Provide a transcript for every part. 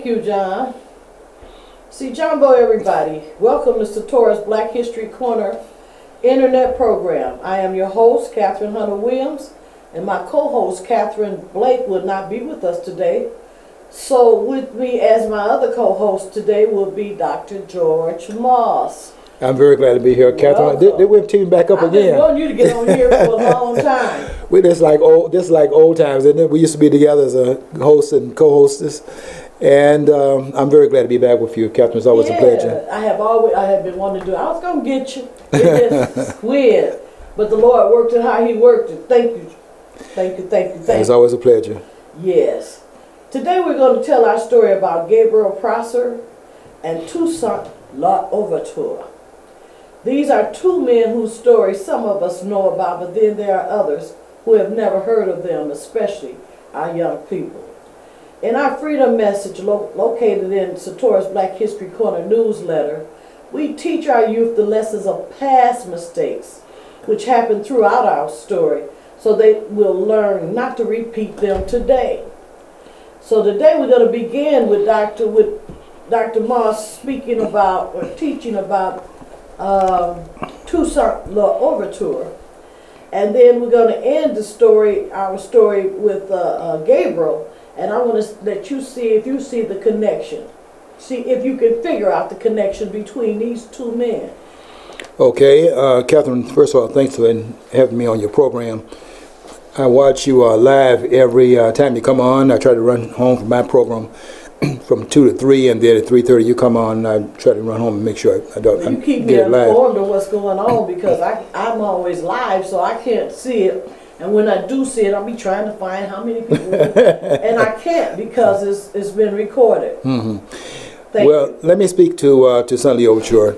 you, John. See, Jumbo, everybody, welcome to Satora's Black History Corner internet program. I am your host, Kathryn Hunter Williams, and my co-host, Kathryn Blake, will not be with us today. So with me as my other co-host today will be Dr. George Moss. I'm very glad to be here, Kathryn. They went teaming back up again. I've been wanting you to get on here for a long time. This like old times, isn't it? We used to be together as a host and co-hostess, and I'm very glad to be back with you, Kathryn. It's always a pleasure. I have been wanting to do it. I was gonna get you. It just weird, but the Lord worked it how He worked it. Thank you. It's always a pleasure. Yes. Today we're going to tell our story about Gabriel Prosser and Toussaint Louverture. These are two men whose stories some of us know about, but then there are others who have never heard of them, especially our young people. In our Freedom Message located in Satora's Black History Corner newsletter, we teach our youth the lessons of past mistakes which happened throughout our story so they will learn not to repeat them today. So today we're going to begin with Dr. Moss speaking about or teaching about Toussaint Louverture, and then we're going to end our story with Gabriel, and I want to let you see if you see the connection. See if you can figure out the connection between these two men. Okay, Kathryn, first of all, thanks for having me on your program. I watch you live every time you come on. I try to run home from my program from 2 to 3, and then at 3:30 you come on. I try to run home and make sure I don't you keep me informed of what's going on, because I'm always live, so I can't see it. And when I do see it, I'll be trying to find how many people, and I can't because it's been recorded. Well, let me speak to Toussaint Louverture.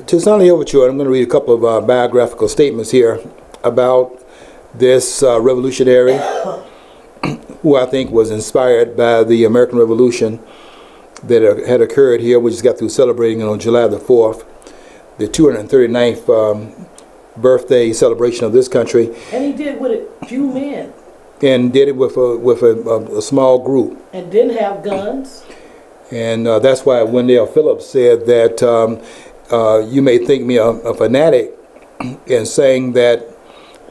Toussaint Louverture, I'm going to read a couple of biographical statements here about this revolutionary who I think was inspired by the American Revolution that had occurred here. We just got through celebrating on July the 4th, the 239th birthday celebration of this country. And he did with a few men. And did it with a small group. And didn't have guns. And that's why Wendell Phillips said that you may think me a fanatic in saying that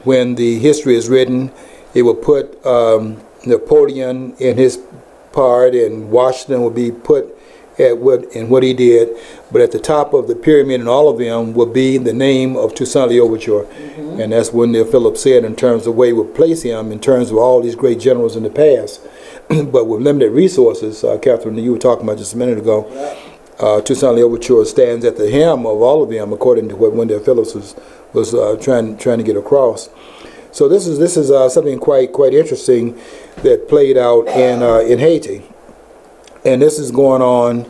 when the history is written, it will put Napoleon in his part, and Washington will be put at what he did, but at the top of the pyramid in all of them will be the name of Toussaint Louverture. And that's what Wendell Phillips said in terms of where he would place him in terms of all these great generals in the past. But with limited resources, Kathryn, you were talking about just a minute ago, Toussaint Louverture stands at the helm of all of them, according to what Wendell Phillips was trying to get across. So this is something quite interesting that played out in Haiti, and this is going on.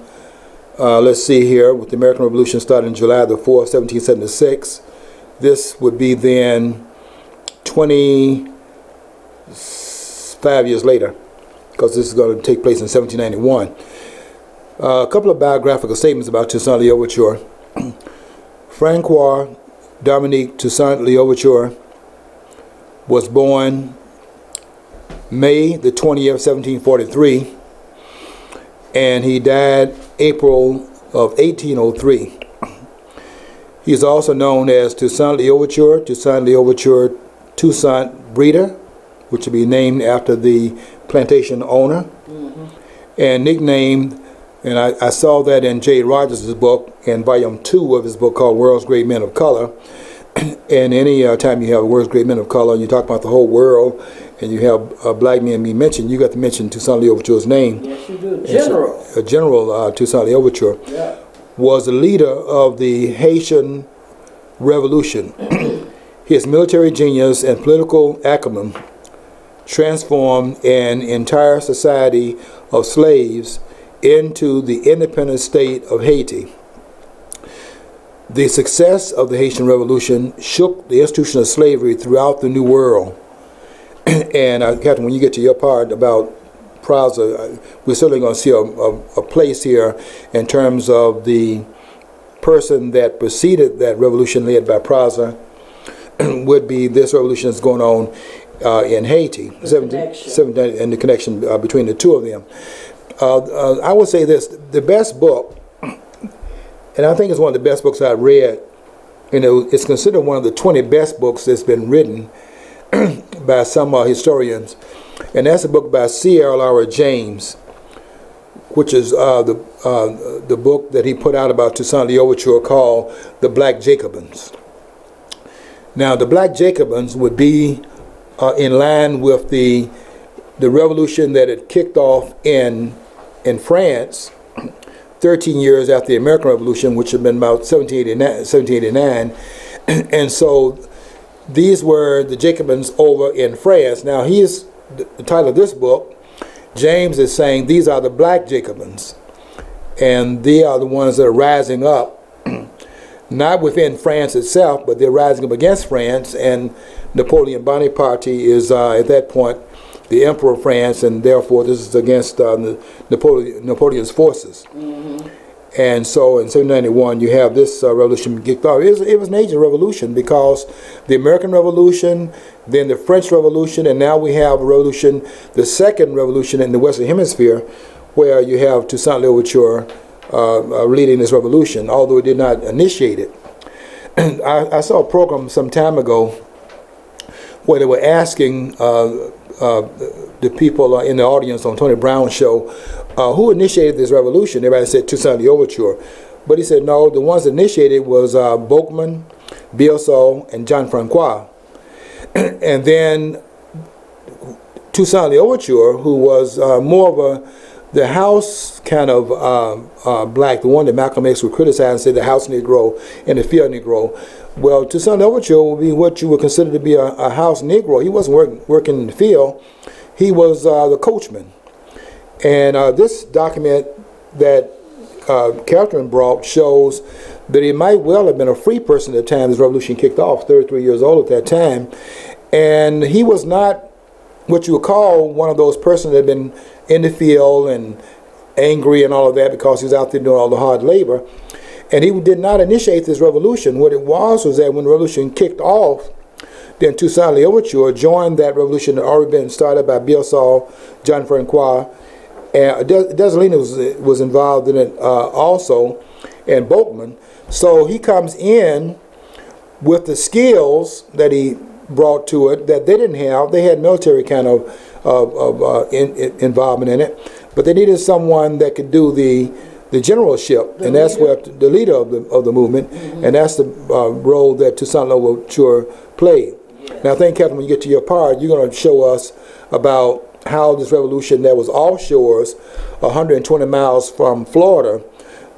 Let's see here, with the American Revolution starting July the 4th, 1776. This would be then 25 years later, because this is going to take place in 1791. A couple of biographical statements about Toussaint Louverture. Francois Dominique Toussaint Louverture was born May the 20th, 1743, and he died April of 1803. He is also known as Toussaint Louverture, Toussaint Breeder, which would be named after the plantation owner, and nicknamed, and I saw that in J. Rogers' book, in volume 2 of his book called World's Great Men of Color. And any time you have World's Great Men of Color, and you talk about the whole world, and you have black men being mentioned, you got to mention Toussaint Louverture's name. Yes, you do. General. General Toussaint Louverture was the leader of the Haitian Revolution. His military genius and political acumen transformed an entire society of slaves into the independent state of Haiti. The success of the Haitian Revolution shook the institution of slavery throughout the New World. And Kathryn, when you get to your part about Prosser, we're certainly going to see a place here in terms of the person that preceded that revolution led by Prosser would be this revolution that's going on in Haiti. And the connection between the two of them. I would say this: the best book, and I think it's one of the best books I've read. You know, it's considered one of the 20 best books that's been written by some historians, and that's a book by C.L.R. James, which is the book that he put out about Toussaint Louverture called The Black Jacobins. Now, the Black Jacobins would be in line with the revolution that had kicked off in France 13 years after the American Revolution, which had been about 1789. And so these were the Jacobins over in France. Now, the title of this book, James is saying these are the Black Jacobins, and they are the ones that are rising up, not within France itself, but they're rising up against France, and Napoleon Bonaparte is at that point the Emperor of France, and therefore this is against Napoleon's forces. And so in 1791 you have this revolution kicked off. It was an age of revolution, because the American Revolution, then the French Revolution, and now we have a revolution, the second revolution in the Western Hemisphere, where you have Toussaint Louverture leading this revolution, although it did not initiate it. I saw a program some time ago where they were asking the people in the audience on Tony Brown's show, who initiated this revolution? Everybody said Toussaint Louverture, but he said no, the ones that initiated was Boukman, Bielso, and John Francois. And then Toussaint Louverture, who was more of the house kind of black, the one that Malcolm X would criticize and say the house Negro and the field Negro. Well, Toussaint Louverture would be what you would consider to be a house Negro. He wasn't working in the field. He was the coachman. And this document that Kathryn brought shows that he might well have been a free person at the time this revolution kicked off, 33 years old at that time. And he was not what you would call one of those persons that had been in the field and angry and all of that, because he was out there doing all the hard labor. And he did not initiate this revolution. What it was that when the revolution kicked off, then Toussaint Louverture joined that revolution that had already been started by Bielso, John Francois, and Dessalines was involved in it also, and Boukman. So he comes in with the skills that he brought to it that they didn't have. They had military kind of involvement in it, but they needed someone that could do the generalship, and that's what the leader of the movement, and that's the role that Toussaint Louverture played. Now, I think, Kathryn, when you get to your part, you're going to show us about how this revolution that was offshores, 120 miles from Florida,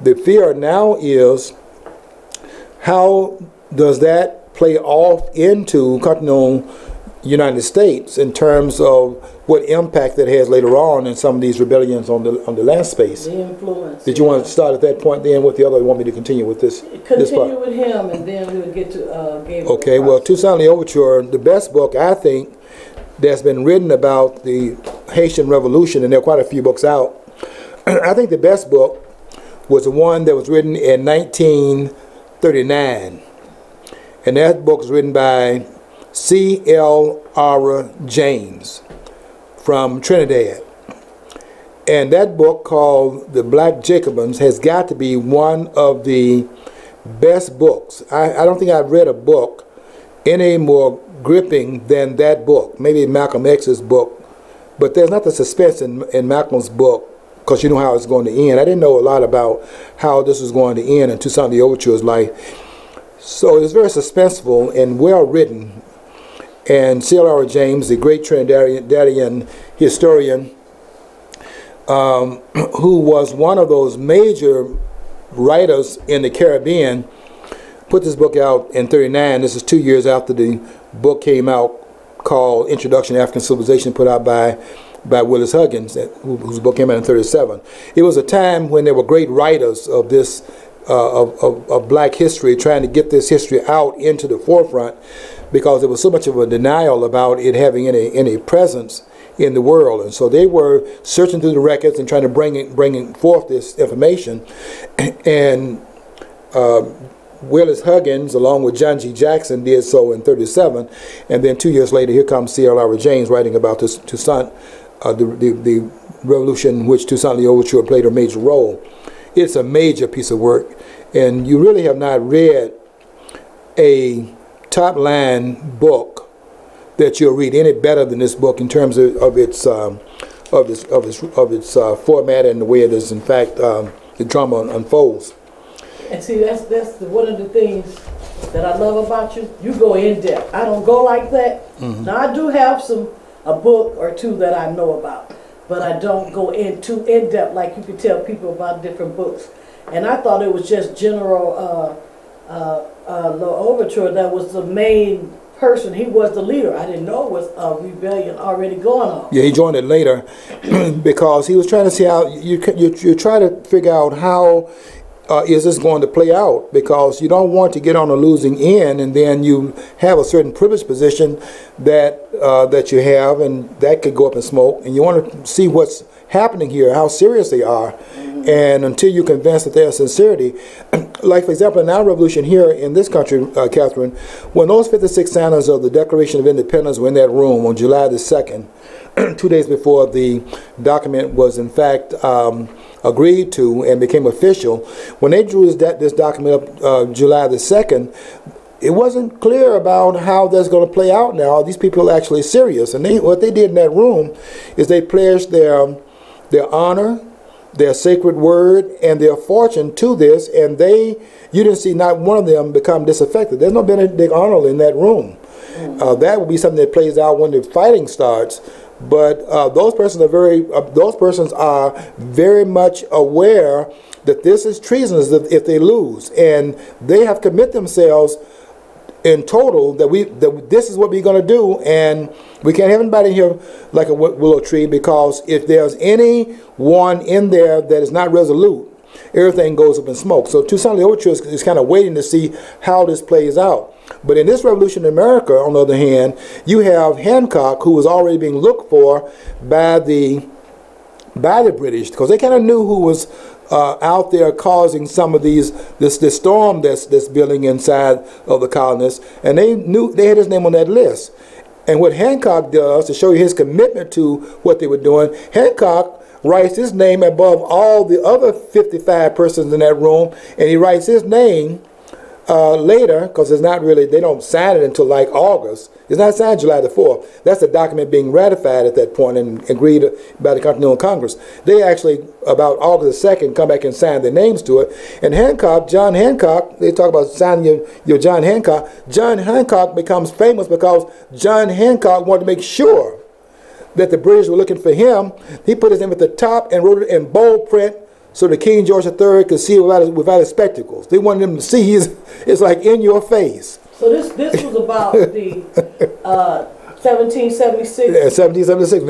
the fear now is, how does that play off into continental United States in terms of what impact that has later on in some of these rebellions on the land space? The influence. Did you want to start at that point then with the other, or you want me to continue with this? Continue with him, and then we'll get to Gabriel. Okay, well, Toussaint Louverture, the best book, I think, that's been written about the Haitian Revolution, and there are quite a few books out. I think the best book was the one that was written in 1939. And that book was written by C.L.R. James from Trinidad. And that book, called The Black Jacobins, has got to be one of the best books. I don't think I've read a book any more gripping than that book. Maybe Malcolm X's book, but there's not the suspense in Malcolm's book, because you know how it's going to end. I didn't know a lot about how this was going to end in Toussaint Louverture's life. So it's very suspenseful and well written. And C.L.R. James, the great Trinidadian historian, who was one of those major writers in the Caribbean, put this book out in 1939. This is 2 years after the book came out called Introduction to African Civilization, put out by Willis Huggins, whose book came out in 1937. It was a time when there were great writers of this of black history, trying to get this history out into the forefront, because there was so much of a denial about it having any presence in the world. And so they were searching through the records and trying to bring forth this information. And Willis Huggins, along with John G. Jackson, did so in 37, and then 2 years later, here comes C.L.R. James writing about this Toussaint, the revolution in which Toussaint Louverture played a major role. It's a major piece of work, and you really have not read a top-line book that you'll read any better than this book in terms of its format and the way it is, in fact, the drama unfolds. And see, that's one of the things that I love about you. You go in depth. I don't go like that. Mm-hmm. Now I do have a book or two that I know about, but I don't go in too in depth like you can tell people about different books. And I thought it was just General Louverture that was the main person. He was the leader. I didn't know it was a rebellion already going on. Yeah, he joined it later because he was trying to see how you try to figure out how is this going to play out, because you don't want to get on a losing end and then you have a certain privileged position that you have, and that could go up in smoke, and you want to see what's happening here, how serious they are. Mm-hmm. And until you're convinced that there's sincerity, like for example in our revolution here in this country, Kathryn, when those 56 signers of the Declaration of Independence were in that room on July the 2nd, 2 days before the document was in fact agreed to and became official, when they drew this document up July the 2nd, it wasn't clear about how that's going to play out now. These people are actually serious, and what they did in that room is they pledged their honor, their sacred word, and their fortune to this, and you didn't see not one of them become disaffected. There's no Benedict Arnold in that room. That will be something that plays out when the fighting starts. But those persons are very much aware that this is treasonous if they lose, and they have committed themselves in total that this is what we're going to do, and we can't have anybody here like a willow tree, because if there's anyone in there that is not resolute, everything goes up in smoke. So Toussaint Louverture is kind of waiting to see how this plays out. But in this revolution in America, on the other hand, you have Hancock, who was already being looked for by the British, because they kind of knew who was out there causing some of this storm that's building inside of the colonists, and they knew they had his name on that list. And what Hancock does to show you his commitment to what they were doing, Hancock writes his name above all the other 55 persons in that room, and he writes his name later, because it's not really, they don't sign it until like August. It's not signed July the 4th. That's the document being ratified at that point and agreed by the Continental Congress. They actually, about August the 2nd, come back and sign their names to it. And Hancock, John Hancock, they talk about signing your John Hancock. John Hancock becomes famous because John Hancock wanted to make sure that the British were looking for him. He put his name at the top and wrote it in bold print, so the King George III could see it without his spectacles. They wanted him to see it's like in your face. So this was about the 1776. Yeah, 1776.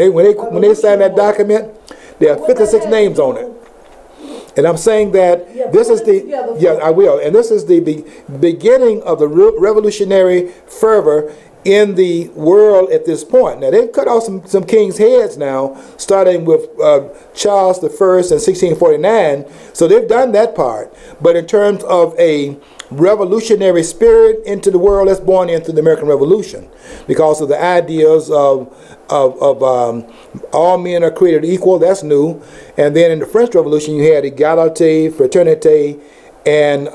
When they signed that document, there are 56 names on it. And I'm saying that this is I will. And this is the beginning of the revolutionary fervor in the world at this point. Now they've cut off some kings' heads now, starting with Charles I in 1649. So they've done that part. But in terms of a revolutionary spirit into the world, that's born into the American Revolution, because of the ideas of all men are created equal. That's new. And then in the French Revolution, you had equality, fraternity, and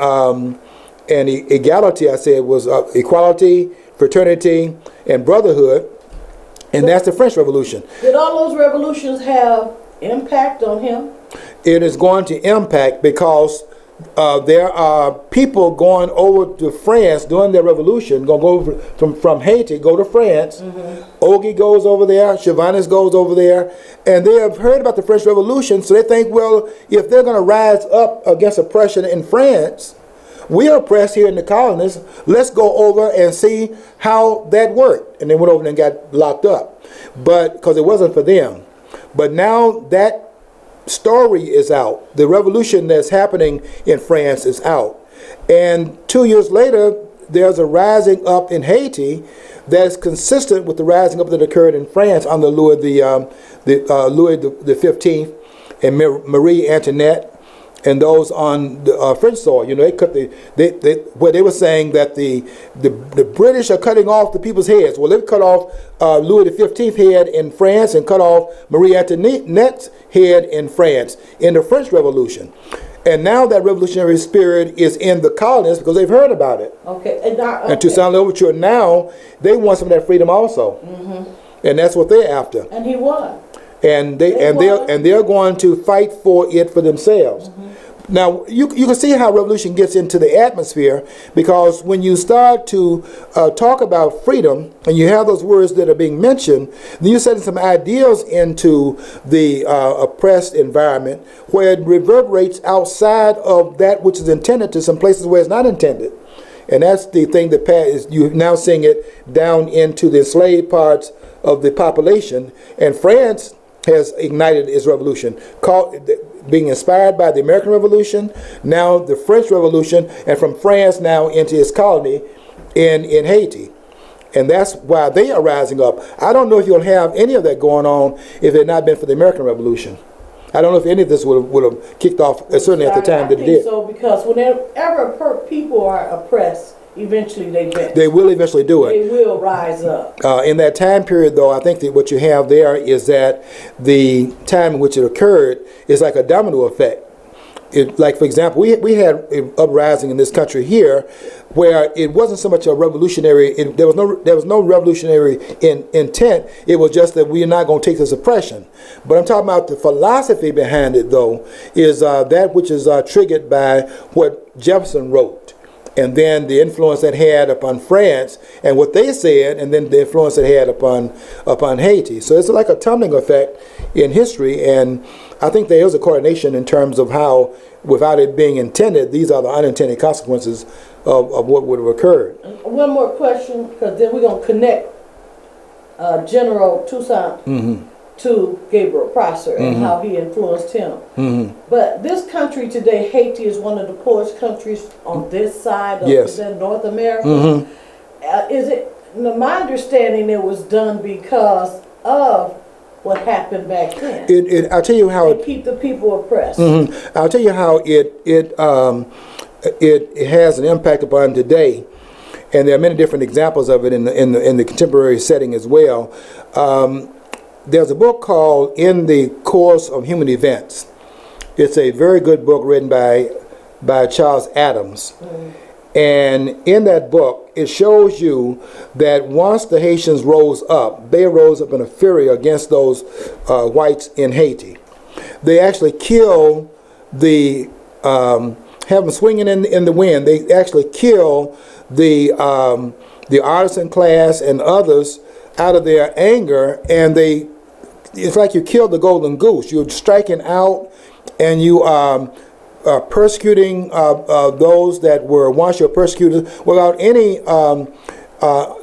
equality, I said, was equality, fraternity, and brotherhood, and that's the French Revolution. Did all those revolutions have impact on him? It is going to impact because there are people going over to France during their revolution, going to go from Haiti, go to France. Mm-hmm. Ogie goes over there, Chavannes goes over there, and they have heard about the French Revolution, so they think, well, if they're going to rise up against oppression in France, we are oppressed here in the colonies, let's go over and see how that worked. And they went over and got locked up, but because it wasn't for them. But now that story is out. The revolution that's happening in France is out. And 2 years later, there's a rising up in Haiti that's consistent with the rising up that occurred in France under Louis the 15th and Marie Antoinette. and those on the French soil. You know, they cut where they were saying that the British are cutting off the people's heads. Well, they cut off Louis XV head in France and cut off Marie Antoinette's head in France in the French Revolution. And now that revolutionary spirit is in the colonists because they've heard about it. Okay. And Toussaint Louverture, now they want some of that freedom also. And that's what they're after. And he won. And they're going to fight for it for themselves. Now you can see how revolution gets into the atmosphere, because when you start to talk about freedom and you have those words that are being mentioned, then you're setting some ideas into the oppressed environment where it reverberates outside of that which is intended to some places where it's not intended. And that's the thing that you're now seeing it down into the enslaved parts of the population. And France has ignited its revolution, being inspired by the American Revolution, now the French Revolution, and from France now into its colony in Haiti. And that's why they are rising up. I don't know if you'll have any of that going on if it had not been for the American Revolution. I don't know if any of this would have kicked off, certainly at the time that it did. So, because whenever people are oppressed, eventually they will eventually do it. They will rise up. In that time period, though, I think that what you have there is that the time in which it occurred is like a domino effect. Like, for example, we had an uprising in this country here where it wasn't so much a revolutionary, there was no revolutionary intent. It was just that we are not going to take this oppression. But I'm talking about the philosophy behind it, though, is that which is triggered by what Jefferson wrote. And then the influence it had upon France and what they said, and then the influence it had upon Haiti. So it's like a tumbling effect in history, and I think there is a coordination in terms of how, without it being intended, these are the unintended consequences of what would have occurred. One more question, because then we're going to connect General Toussaint to Gabriel Prosser and how he influenced him. But this country today, Haiti, is one of the poorest countries on this side of North America. Is it, my understanding, it was done because of what happened back then. I'll tell you how it keep the people oppressed. I'll tell you how it has an impact upon today, and there are many different examples of it in the contemporary setting as well. There's a book called In the Course of Human Events. It's a very good book written by Charles Adams. And in that book, it shows you that once the Haitians rose up, they rose up in a fury against those whites in Haiti. They actually killed have them swinging in the wind. They actually kill the artisan class and others out of their anger, and it's like you killed the golden goose. You're striking out, and you are persecuting those that were once your persecutors without any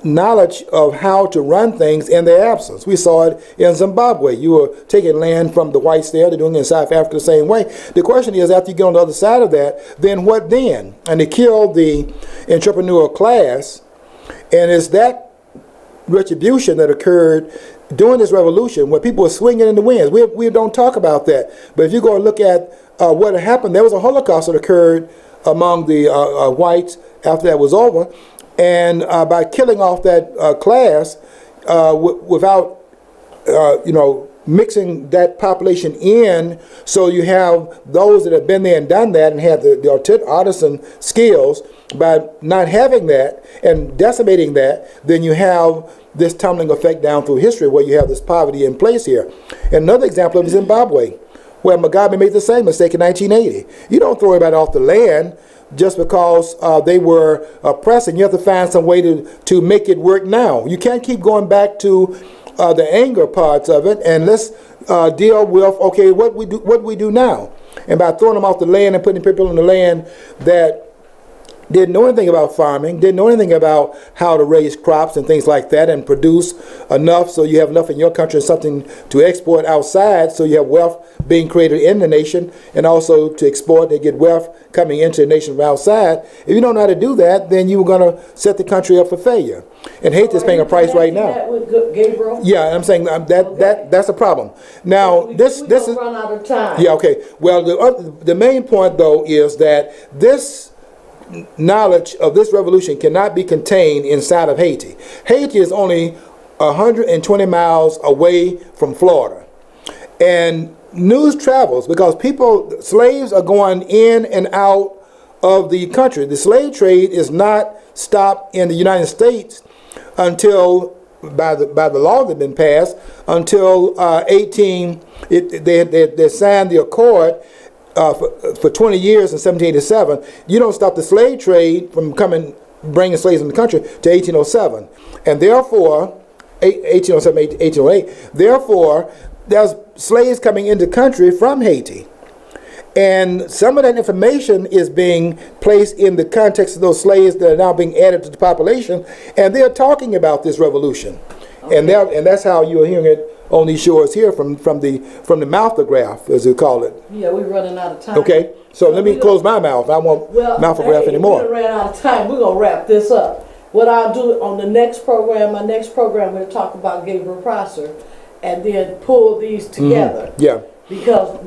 knowledge of how to run things in their absence. We saw it in Zimbabwe. You were taking land from the whites there. They're doing it in South Africa the same way. The question is, after you get on the other side of that, then what then? And they killed the entrepreneur class, and it's that retribution that occurred during this revolution when people were swinging in the winds. We don't talk about that. But if you go and look at what happened, there was a Holocaust that occurred among the whites after that was over. And by killing off that class without, mixing that population in, so you have those that have been there and done that and had the artisan skills, by not having that and decimating that, then you have this tumbling effect down through history where you have this poverty in place here. And another example of Zimbabwe, where Mugabe made the same mistake in 1980. You don't throw everybody off the land just because they were oppressing. You have to find some way to make it work now. You can't keep going back to the anger parts of it, and let's deal with, okay, what we do now. And by throwing them off the land and putting people on the land that didn't know anything about farming, didn't know anything about how to raise crops and things like that and produce enough so you have enough in your country and something to export outside, so you have wealth being created in the nation, and also to export, they get wealth coming into the nation from outside. If you don't know how to do that, then you're going to set the country up for failure. And Haiti is paying a price right now. That with Gabriel? Yeah, I'm saying that's a problem. Now, this is run out of time. Yeah, okay. Well, the main point though is that this knowledge of this revolution cannot be contained inside of Haiti. Haiti is only 120 miles away from Florida, and news travels because slaves are going in and out of the country. The slave trade is not stopped in the United States until by the law that had been passed until they signed the accord for 20 years in 1787. You don't stop the slave trade from bringing slaves in the country to 1807, and therefore 1807, 1808. Therefore, there's slaves coming into the country from Haiti. And some of that information is being placed in the context of those slaves that are now being added to the population, and they're talking about this revolution. Okay. And that's how you're hearing it on these shores here from the mouthograph, as we call it. Yeah, we're running out of time. Okay, so let me close my mouth. I won't mouthograph anymore. We ran out of time. We're going to wrap this up. What I'll do on the next program, we'll talk about Gabriel Prosser, and then pull these together. Mm-hmm. Yeah. Because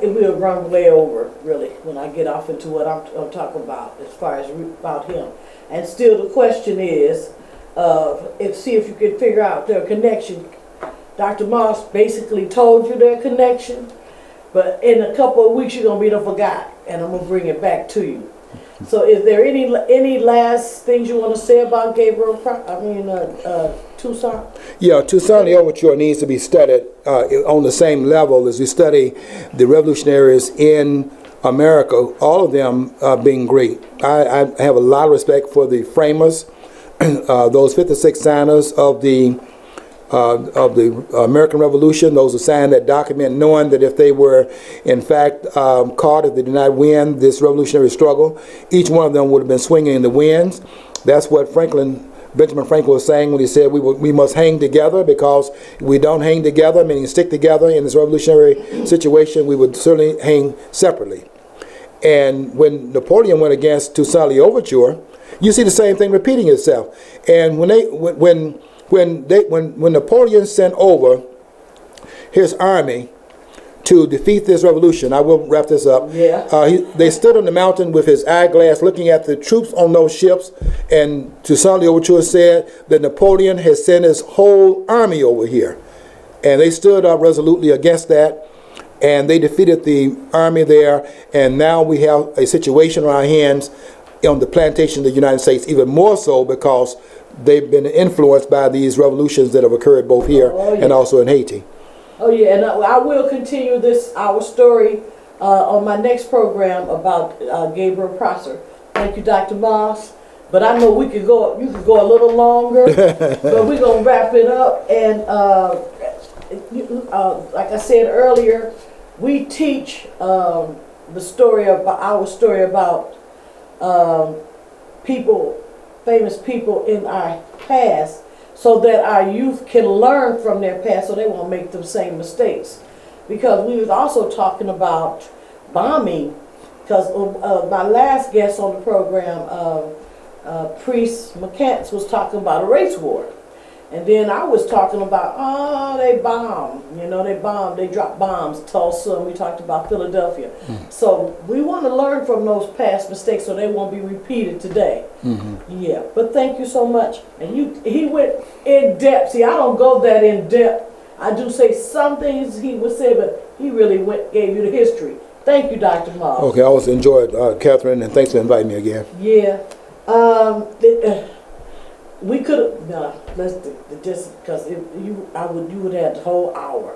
we'll run way over, really, when I get off into what I'm talking about as far as about him. And still the question is, see if you can figure out their connection. Dr. Moss basically told you their connection, but in a couple of weeks you're going to be the forgot, and I'm going to bring it back to you. So is there any last things you want to say about Toussaint? Yeah, Toussaint Louverture needs to be studied on the same level as we study the revolutionaries in America, all of them being great. I have a lot of respect for the framers, those 56 signers of the American Revolution. Those who signed that document knowing that if they were in fact caught, if they did not win this revolutionary struggle, each one of them would have been swinging in the winds. That's what Benjamin Franklin was saying when he said we must hang together, because if we don't hang together, meaning stick together in this revolutionary situation, we would certainly hang separately. And when Napoleon went against Toussaint Louverture, you see the same thing repeating itself. And when Napoleon sent over his army to defeat this revolution, I will wrap this up. Yeah. They stood on the mountain with his eyeglass looking at the troops on those ships, and Toussaint Louverture said that Napoleon has sent his whole army over here. And they stood up resolutely against that, and they defeated the army there, and now we have a situation on our hands on the plantation of the United States, even more so because they've been influenced by these revolutions that have occurred both here and also in Haiti. Oh yeah, and I will continue our story on my next program about Gabriel Prosser. Thank you, Dr. Moss. But I know you could go a little longer, but we're gonna wrap it up. And like I said earlier, we teach our story about famous people in our past, so that our youth can learn from their past so they won't make the same mistakes. Because we was also talking about bombing, because my last guest on the program, Priest McCants, was talking about a race war. And then I was talking about, they bombed, they dropped bombs, Tulsa, and we talked about Philadelphia. Mm-hmm. So we want to learn from those past mistakes so they won't be repeated today. Mm-hmm. Yeah, but thank you so much. And he went in depth. See, I don't go that in depth. I do say some things he would say, but he really gave you the history. Thank you, Dr. Moss. Okay, I always enjoyed Kathryn, and thanks for inviting me again. Yeah. We could just because you would have the whole hour,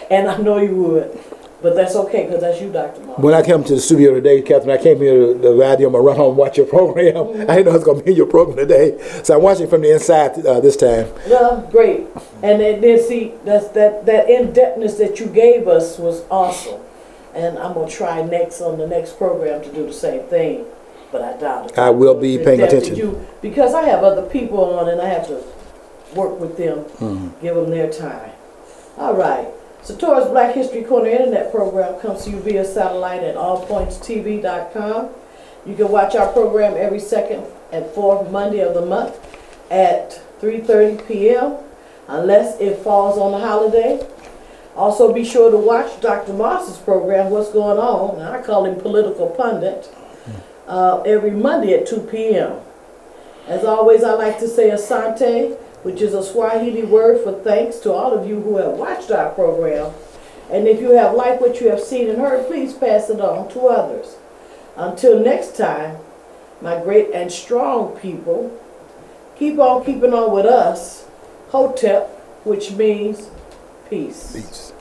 and I know you would, but that's okay because that's you, Dr. Moss. When I came to the studio today, Kathryn, I came here to the radio. I'm gonna run home and watch your program. Mm-hmm. I didn't know it was gonna be your program today, so I'm watching from the inside this time. Yeah, great. And then see that in-depthness that you gave us was awesome, and I'm gonna try on the next program to do the same thing. but I doubt it. I will be paying That attention. because I have other people on and I have to work with them, give them their time. All right. Satora's Black History Corner Internet program comes to you via satellite at allpointstv.com. You can watch our program every second and fourth Monday of the month at 3:30 p.m. unless it falls on a holiday. Also be sure to watch Dr. Moss's program, What's Going On, and I call him Political Pundit, every Monday at 2 p.m. As always, I like to say asante, which is a Swahili word for thanks to all of you who have watched our program. And if you have liked what you have seen and heard, please pass it on to others. Until next time, my great and strong people, keep on keeping on with us, Hotep, which means peace. Peace.